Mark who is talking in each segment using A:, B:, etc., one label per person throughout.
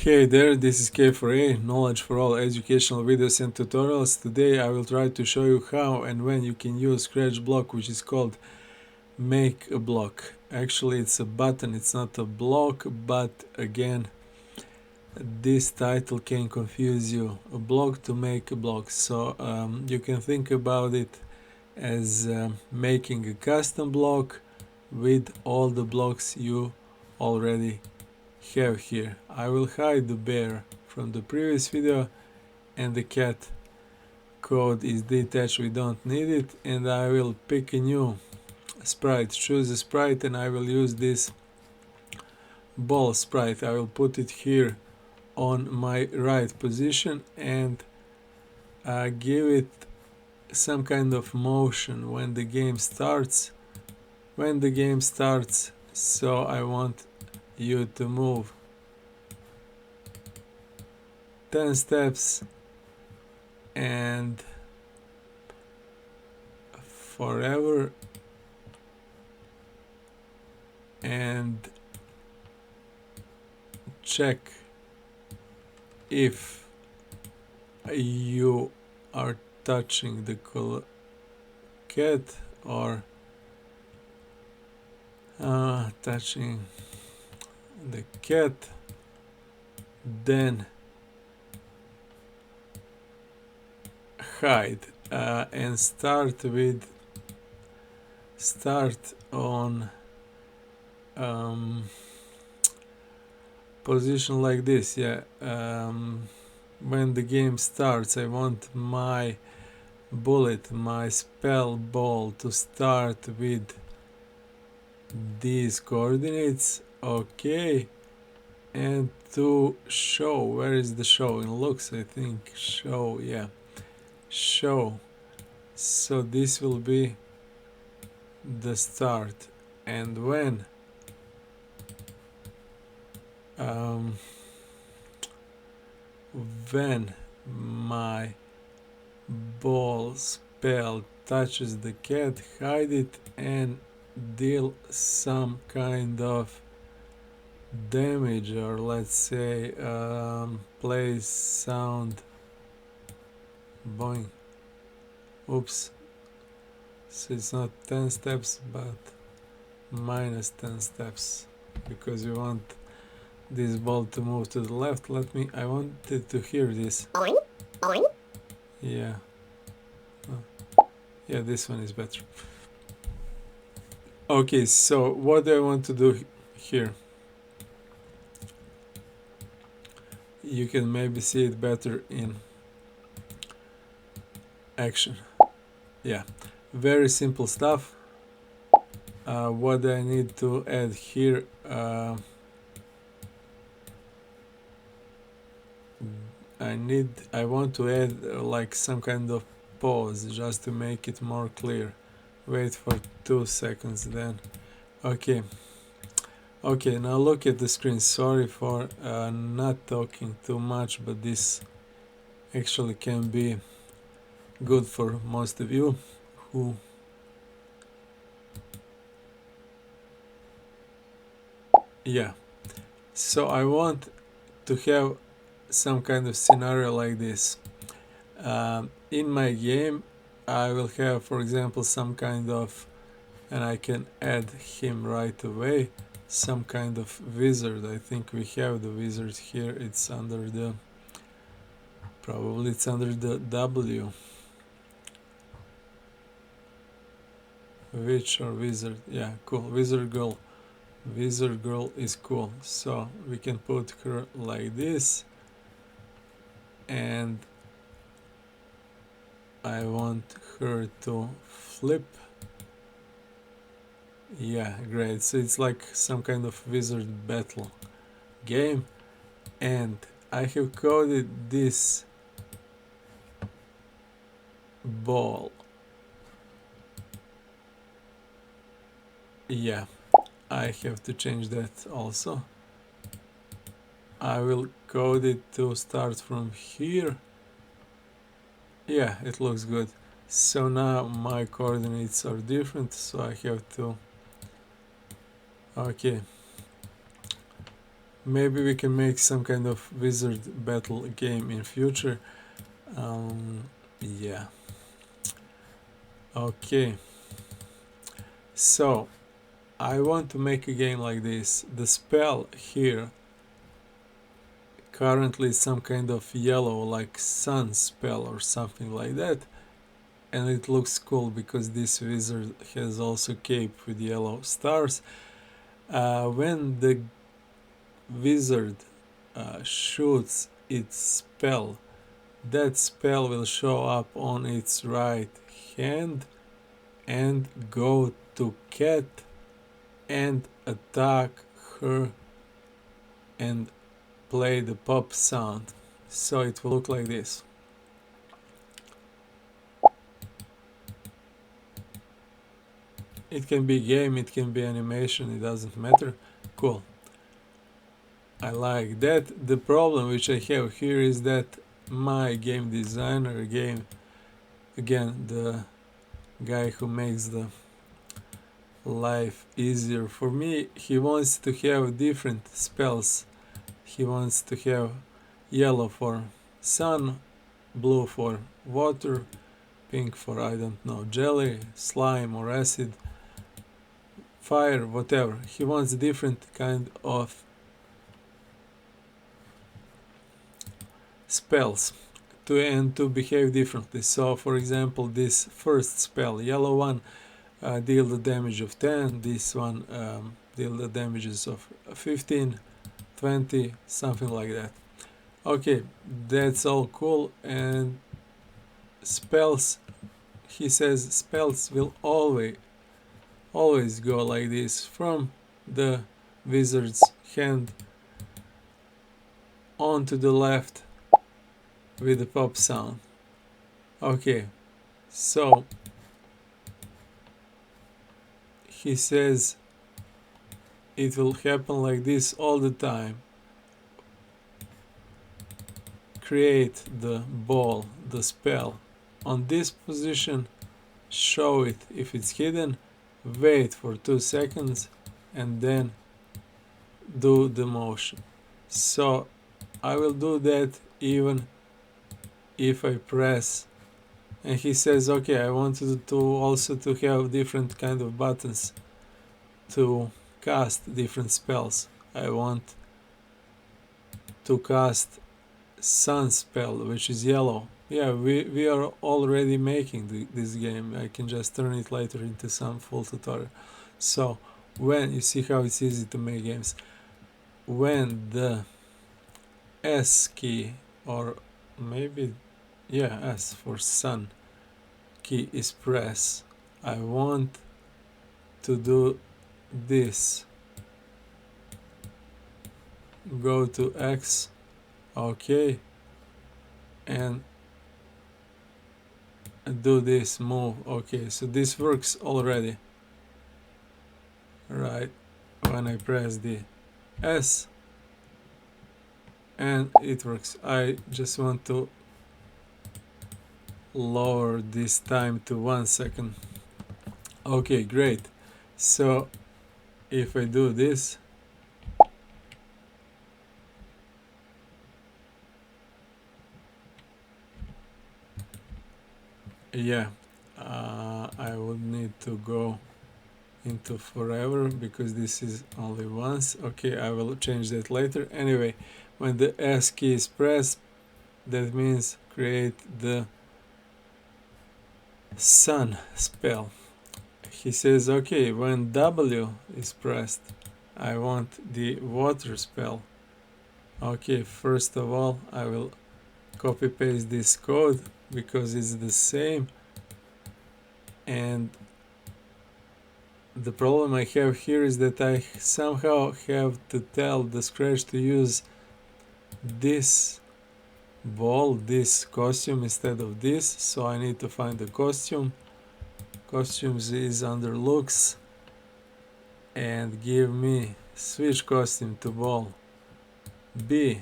A: Hey there, this is K4A, Knowledge for All educational videos and tutorials. Today I will try to show you how and when you can use Scratch block, which is called Make a Block. Actually it's a button, it's not a block, but again this title can confuse you. A block to make a block. So you can think about it as making a custom block with all the blocks you already have here. I will hide the bear from the previous video and the cat code is detached, we don't need it, and I will pick a new sprite, choose a sprite, and I will use this ball sprite. I will put it here on my right position and give it some kind of motion when the game starts. So I want you to move 10 steps and forever, and check if you are touching the cat or touching the cat, then hide and start on position like this. When the game starts I want my bullet, my spell ball, to start with these coordinates. Okay, and to show, where is the show? In looks, I think. Show, yeah, show. So this will be the start, and when my ball spell touches the cat, hide it and deal some kind of damage, or let's say play sound boing. Oops, so it's not 10 steps but minus 10 steps because we want this ball to move to the left. I wanted to hear this.
B: Boing, boing.
A: Yeah, yeah, this one is better. Okay, so what do I want to do here? You can maybe see it better in action. Yeah, very simple stuff. What I need to add here, I want to add like some kind of pause just to make it more clear. Wait for 2 seconds then. Okay, now look at the screen. Sorry for not talking too much, but this actually can be good for most of you who so I want to have some kind of scenario like this. In my game I will have, for example, some kind of, and I can add him right away, some kind of wizard. I think we have the wizard here. It's under the, probably it's under the W. Witch or wizard, yeah, cool. Wizard girl is cool. So we can put her like this, and I want her to flip. Yeah, great. So it's like some kind of wizard battle game, and I have coded this ball. Yeah, I have to change that also. I will code it to start from here. Yeah, it looks good. So now my coordinates are different, so I have to, okay, maybe we can make some kind of wizard battle game in future. Yeah. Okay. So I want to make a game like this. The spell here currently is some kind of yellow, like sun spell or something like that. And it looks cool because this wizard has also cape with yellow stars. When the wizard shoots its spell, that spell will show up on its right hand and go to cat and attack her and play the pop sound. So it will look like this. It can be game, it can be animation, it doesn't matter. Cool. I like that. The problem which I have here is that my game designer, again the guy who makes the life easier for me, he wants to have different spells. He wants to have yellow for sun, blue for water, pink for, I don't know, jelly, slime or acid, fire, whatever. He wants different kind of spells to behave differently. So for example, this first spell, yellow one, deal the damage of 10, this one deal the damages of 15, 20, something like that. Okay, that's all cool. And spells, he says spells will always go like this from the wizard's hand on to the left with the pop sound. Okay, so he says it will happen like this all the time. Create the ball, the spell on this position, show it if it's hidden, wait for 2 seconds and then do the motion. So I will do that even if I press, and he says okay, I wanted to also to have different kind of buttons to cast different spells. I want to cast sun spell, which is yellow. Yeah, we are already making this game. I can just turn it later into some full tutorial. So when you see how it's easy to make games, when the S key, or maybe yeah, S for sun key is pressed, I want to do this. Go to X, okay, and do this move. Okay, so this works already, right? When I press the S, and it works. I just want to lower this time to 1 second. Okay, great. So if I do this, yeah, I would need to go into forever because this is only once. Okay, I will change that later. Anyway, when the S key is pressed, that means create the sun spell. He says okay, when W is pressed, I want the water spell. Okay, first of all I will copy paste this code because it's the same, and the problem I have here is that I somehow have to tell the Scratch to use this ball, this costume instead of this, so I need to find the costume. Costumes is under looks and give me switch costume to ball B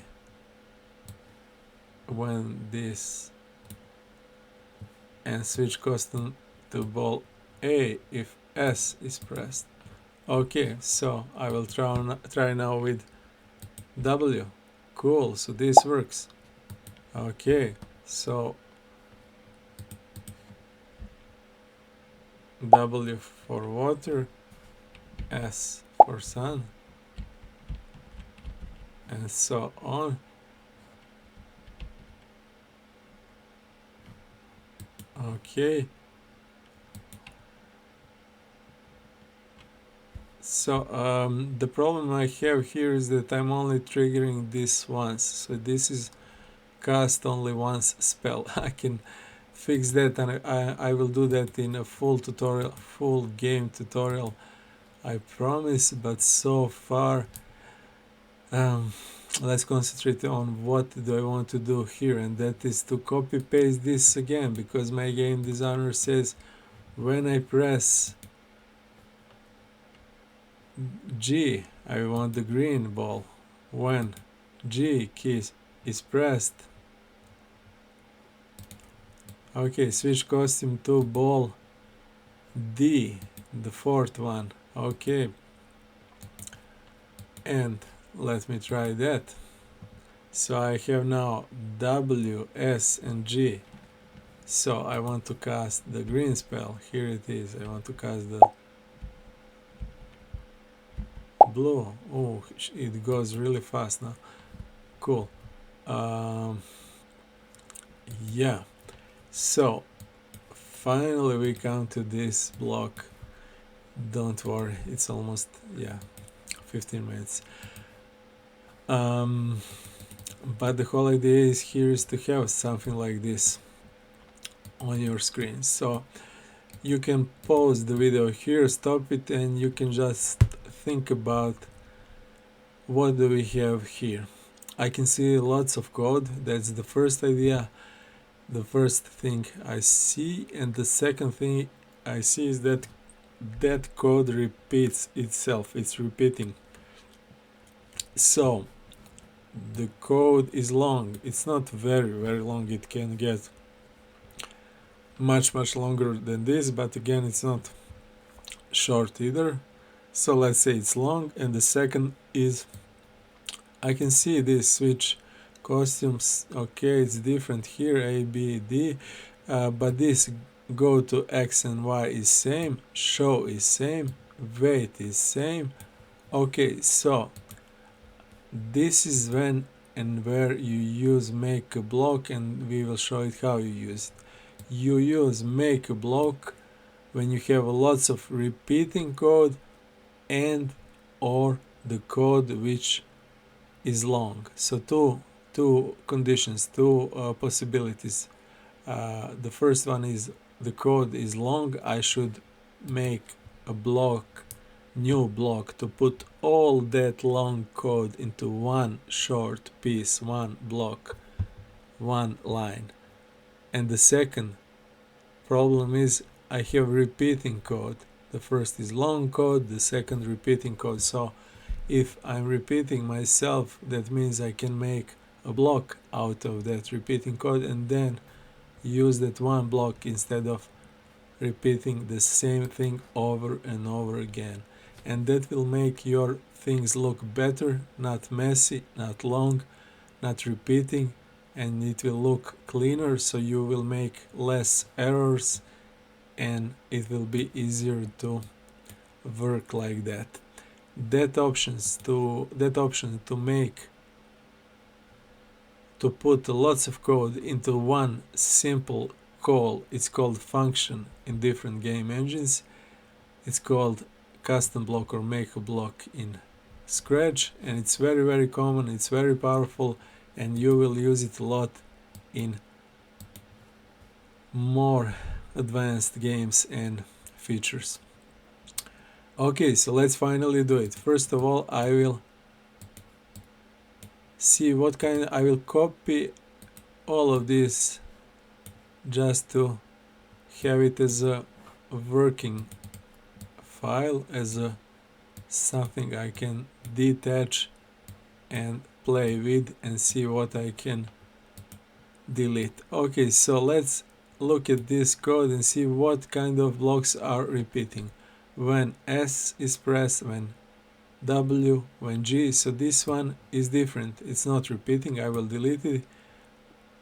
A: when this, and switch costume to ball A if S is pressed. Okay, so I will try now with W. Cool, so this works. Okay, so W for water, S for sun, and so on. Okay, so the problem I have here is that I'm only triggering this once, so this is cast only once spell. I can fix that, and I will do that in a full tutorial, full game tutorial, I promise. But so far, let's concentrate on what do I want to do here, and that is to copy paste this again, because my game designer says when I press G I want the green ball. When G key is pressed, okay, switch costume to ball D, the fourth one. Okay, and let me try that. So I have now W, S, and G. So I want to cast the green spell. Here it is. I want to cast the blue. Oh, it goes really fast now. Cool. Yeah. So finally we come to this block. Don't worry, it's almost 15 minutes. But the whole idea is here is to have something like this on your screen. So you can pause the video here, stop it, and you can just think about what do we have here. I can see lots of code. That's the first idea, the first thing I see. And the second thing I see is that that code repeats itself. It's repeating. So the code is long. It's not very long. It can get much longer than this, but again, it's not short either. So let's say it's long. And the second is I can see this switch costumes. Okay, it's different here, A, B, D, but this go to X and Y is same, show is same, wait is same. Okay, so this is when and where you use make a block, and we will show it how you use it. You use make a block when you have lots of repeating code and or the code which is long. So two conditions, two possibilities. The first one is the code is long. I should make a block, new block, to put all that long code into one short piece, one block, one line. And the second problem is I have repeating code. The first is long code, the second repeating code. So if I'm repeating myself, that means I can make a block out of that repeating code and then use that one block instead of repeating the same thing over and over again. And that will make your things look better, not messy, not long, not repeating, and it will look cleaner, so you will make less errors and it will be easier to work like that. That option to put lots of code into one simple call, it's called function in different game engines. It's called custom block or make a block in Scratch, and it's very common, it's very powerful, and you will use it a lot in more advanced games and features. Okay, so let's finally do it. First of all, I will see what kind. I will copy all of this just to have it as a working file, as a something I can detach and play with and see what I can delete. Okay, so let's look at this code and see what kind of blocks are repeating. When S is pressed, when W when G. So this one is different. It's not repeating. I will delete it.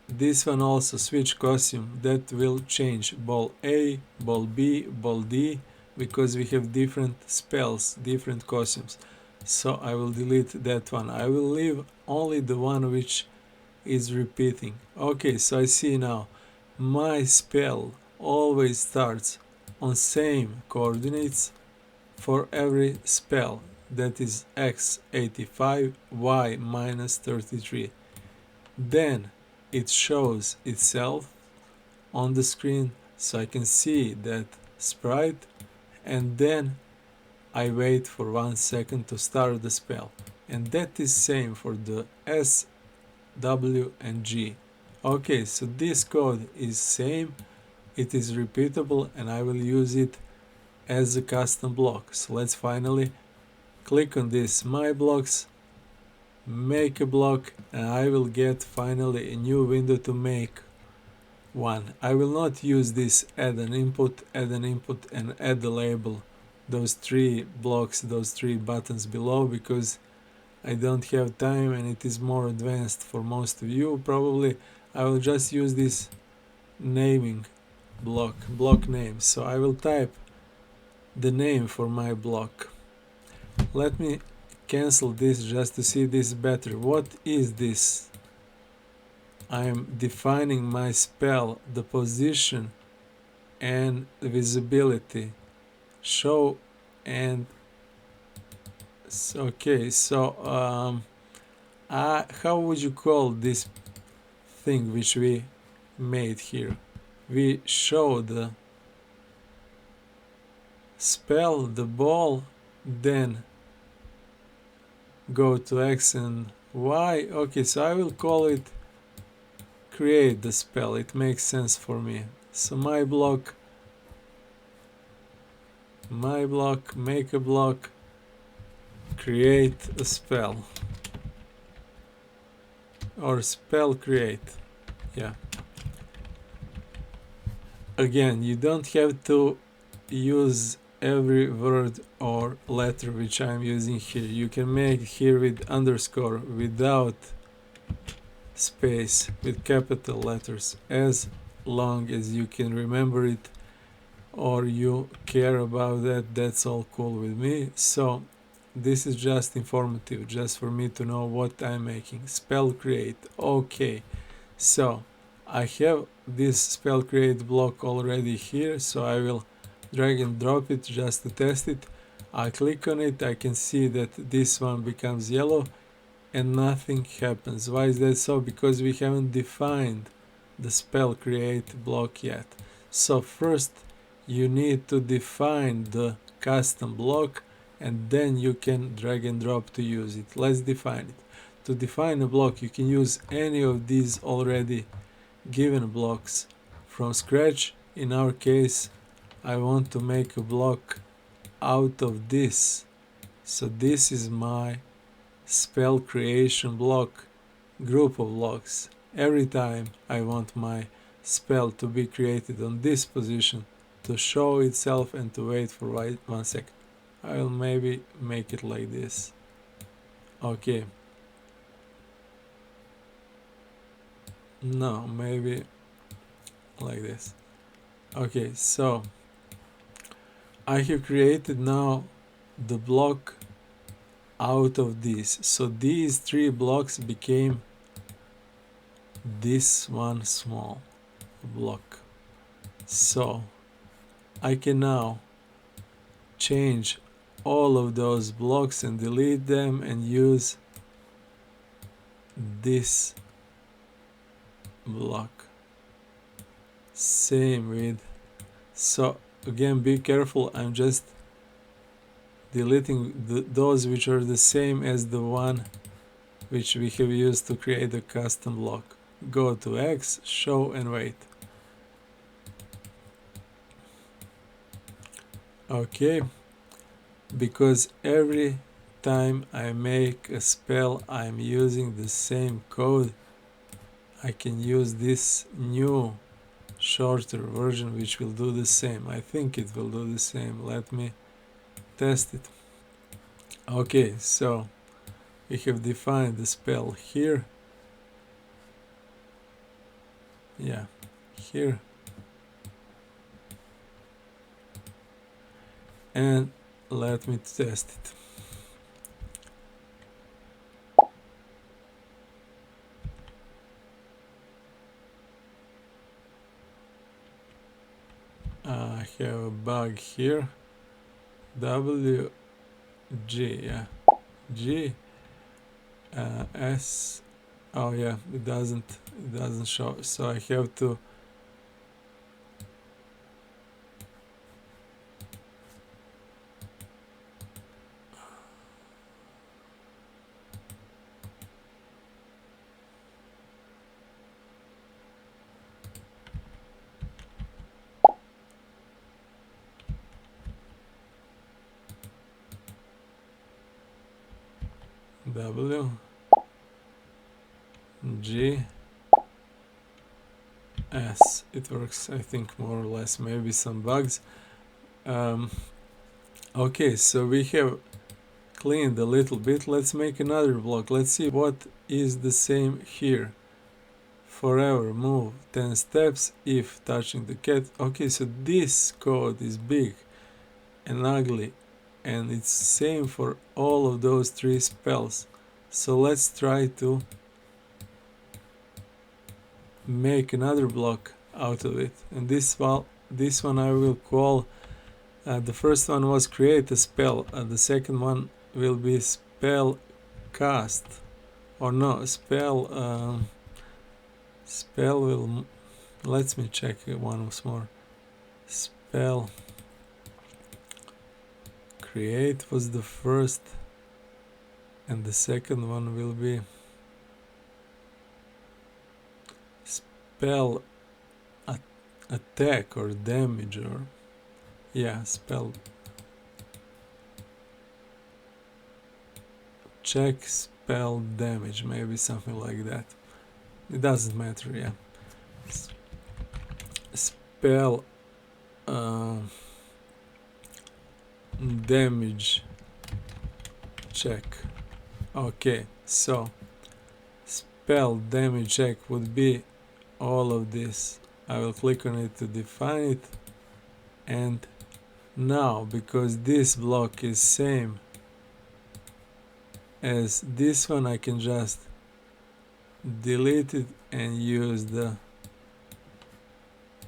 A: This one also switch costume. That will change ball A, ball B, ball D, because we have different spells, different costumes. So I will delete that one. I will leave only the one which is repeating. Okay, so I see now my spell always starts on same coordinates for every spell, that is x 85, y minus 33. Then it shows itself on the screen so I can see that sprite, and then I wait for 1 second to start the spell. And that is same for the S, W and G. Okay, so this code is same, it is repeatable, and I will use it as a custom block. So let's finally click on this My Blocks, make a block, and I will get finally a new window to make one. I will not use this add an input, and add the label, those three blocks, those three buttons below, because I don't have time and it is more advanced for most of you probably. I will just use this naming block name. So I will type the name for my block. Let me cancel this just to see this better. What is this? I am defining my spell, the position and visibility, show and okay. So how would you call this thing which we made here? We show the spell, the ball, then go to X and Y. Okay, so I will call it create the spell. It makes sense for me. So my block, make a block, create a spell, or spell create. Yeah. Again, you don't have to use every word or letter which I'm using here. You can make here with underscore, without space, with capital letters, as long as you can remember it or you care about that. That's all cool with me. So this is just informative, just for me to know what I'm making. Spell create. Okay, so I have this spell create block already here, so I will drag and drop it just to test it. I click on it, I can see that this one becomes yellow and nothing happens. Why is that so? Because we haven't defined the spell create block yet. So first you need to define the custom block, and then you can drag and drop to use it. Let's define it. To define a block, you can use any of these already given blocks from scratch. In our case, I want to make a block out of this. So this is my spell creation block group of blocks. Every time I want my spell to be created on this position, to show itself and to wait for 1 second. I'll maybe make it like this. Okay. No, maybe like this. Okay, so I have created now the block out of this. So these three blocks became this one small block. So I can now change all of those blocks and delete them and use this block. Same with, so again, be careful, I'm just deleting those which are the same as the one which we have used to create a custom block. Go to X, show and wait. Okay, because every time I make a spell I'm using the same code, I can use this new shorter version which will do the same. I think it will do the same. Let me test it. Okay, so we have defined the spell here. Yeah, here. And let me test it. I have a bug here. W G, yeah, G S. Oh yeah, it doesn't show. So I have to W G S. It works, I think, more or less. Maybe some bugs. Um, okay, so we have cleaned a little bit. Let's make another block. Let's see what is the same here. Forever move 10 steps if touching the cat. Okay, so this code is big and ugly, and it's same for all of those 3 spells. So let's try to make another block out of it. And this one I will call, the first one was create a spell, the second one will be spell cast, or no, spell will, let me check it once more. Spell create was the first, and the second one will be spell attack or damage, or yeah, spell check spell damage, maybe something like that. It doesn't matter, yeah. Spell damage check. Okay, so spell damage check would be all of this. I will click on it to define it, and now because this block is same as this one, I can just delete it and use the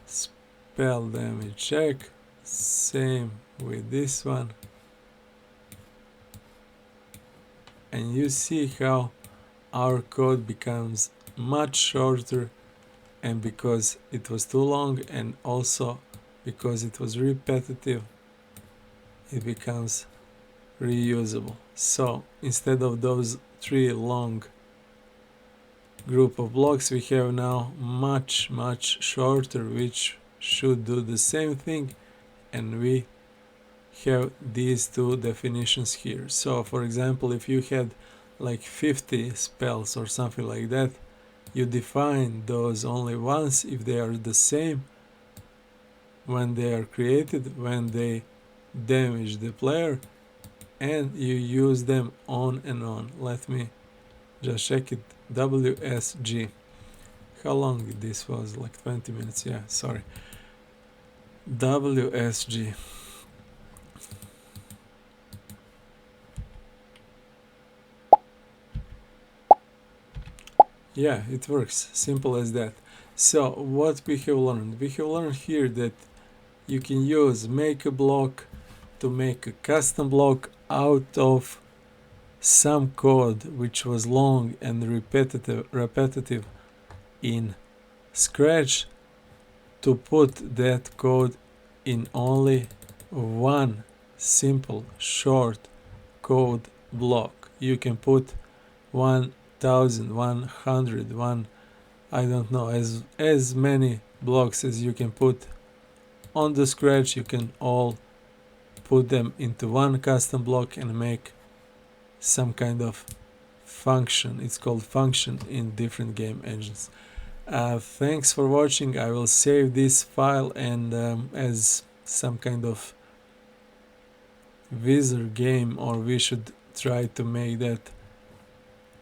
A: spell damage check. Same with this one, and you see how our code becomes much shorter, and because it was too long and also because it was repetitive, it becomes reusable. So instead of those 3 long group of blocks, we have now much shorter, which should do the same thing, and we have these 2 definitions here. So for example, if you had like 50 spells or something like that, you define those only once if they are the same when they are created, when they damage the player, and you use them on and on. Let me just check it. WSG. How long this was? Like 20 minutes. Yeah, sorry. WSG. Yeah, it works. Simple as that. So what we have learned? We have learned here that you can use make a block to make a custom block out of some code which was long and repetitive in Scratch, to put that code in only one simple short code block. You can put 1000, 100, I don't know, as many blocks as you can put on the Scratch. You can all put them into one custom block and make some kind of function. It's called function in different game engines. Thanks for watching. I will save this file and as some kind of wizard game, or we should try to make that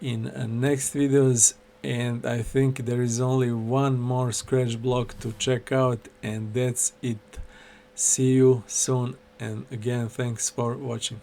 A: in next videos, and I think there is only one more scratch block to check out, and that's it. See you soon, and again, thanks for watching.